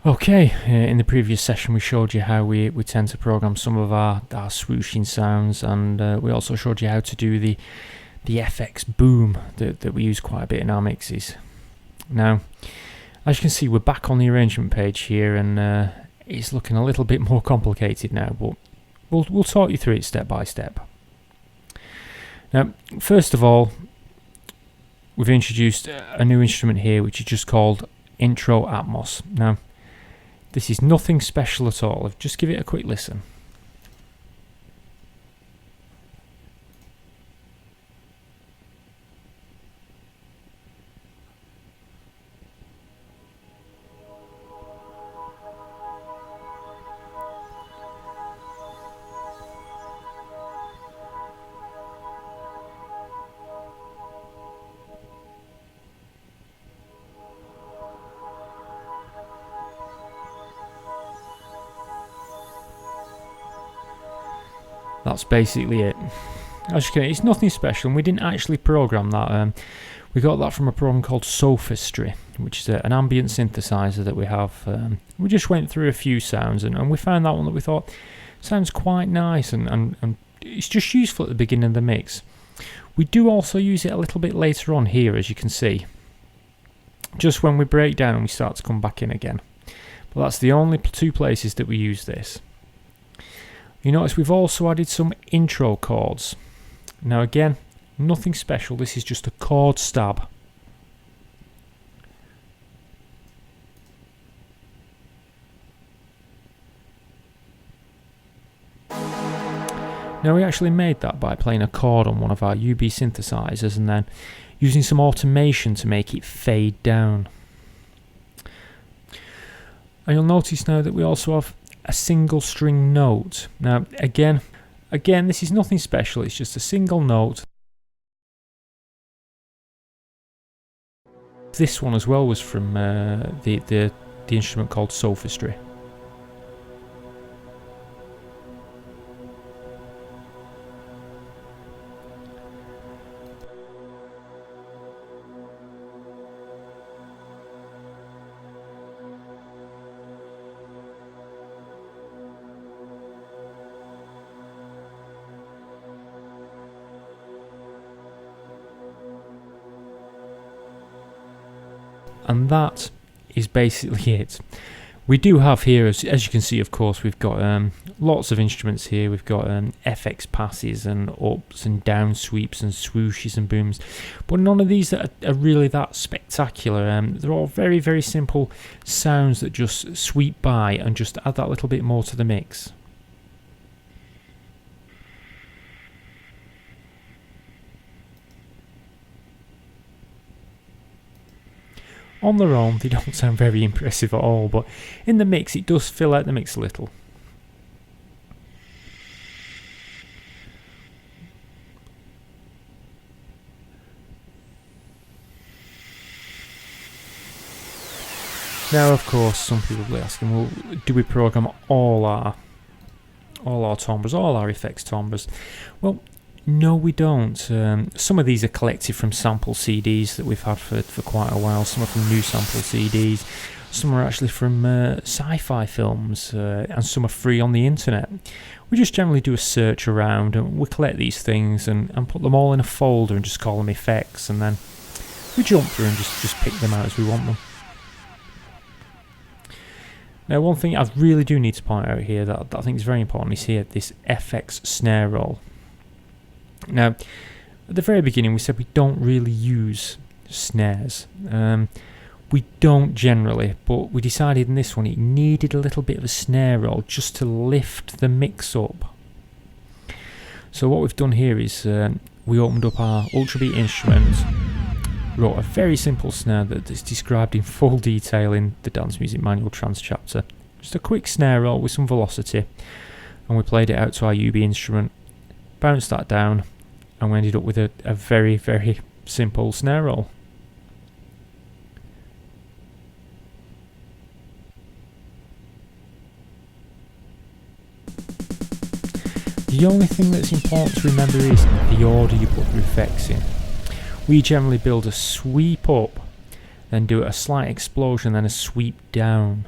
Okay, in the previous session we showed you how we tend to program some of our swooshing sounds, and we also showed you how to do the FX boom that we use quite a bit in our mixes. Now, as you can see, we're back on the arrangement page here, and it's looking a little bit more complicated now, but we'll talk you through it step by step. Now, first of all, we've introduced a new instrument here which is just called Intro Atmos. Now, this is nothing special at all. Just give it a quick listen. That's basically it. As you can see, it's nothing special, and we didn't actually program that. We got that from a program called Sophistry, which is an ambient synthesizer that we have. We just went through a few sounds, and we found that one that we thought sounds quite nice, and it's just useful at the beginning of the mix. We do also use it a little bit later on here, as you can see, just when we break down and we start to come back in again. But that's the only two places that we use this. You notice we've also added some intro chords. Now again, nothing special, this is just a chord stab. Now we actually made that by playing a chord on one of our UB synthesizers and then using some automation to make it fade down. And you'll notice now that we also have a single string note. Now again this is nothing special, it's just a single note. This one as well was from the instrument called Sophistry. And that is basically it. We do have here, as you can see, of course, we've got lots of instruments here. We've got FX passes and ups and down sweeps and swooshes and booms, but none of these that are really that spectacular. They're all very, very simple sounds that just sweep by and just add that little bit more to the mix. On their own, they don't sound very impressive at all, but in the mix, it does fill out the mix a little. Now, of course, some people will be asking, well, do we program all our timbres, all our effects timbres? Well, no, we don't. Some of these are collected from sample CDs that we've had for quite a while. Some are from new sample CDs. Some are actually from sci-fi films, and some are free on the internet. We just generally do a search around and we collect these things and put them all in a folder and just call them effects, and then we jump through and just pick them out as we want them. Now, one thing I really do need to point out here that I think is very important is here this FX snare roll. Now, at the very beginning we said we don't really use snares. We don't generally, but we decided in this one it needed a little bit of a snare roll just to lift the mix up. So what we've done here is we opened up our Ultrabeat instrument, wrote a very simple snare that is described in full detail in the Dance Music Manual Trance chapter. Just a quick snare roll with some velocity, and we played it out to our UB instrument, bounced that down, and we ended up with a very, very simple snare roll. The only thing that's important to remember is the order you put your effects in. We generally build a sweep up, then do a slight explosion, then a sweep down.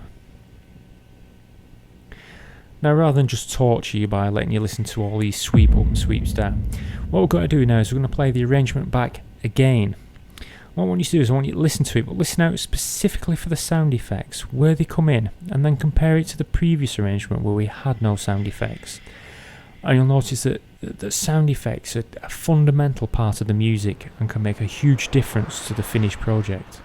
Now, rather than just torture you by letting you listen to all these sweep up and sweeps down, what we're going to do now is we're going to play the arrangement back again. What I want you to do is I want you to listen to it, but listen out specifically for the sound effects, where they come in, and then compare it to the previous arrangement where we had no sound effects. And you'll notice that sound effects are a fundamental part of the music and can make a huge difference to the finished project.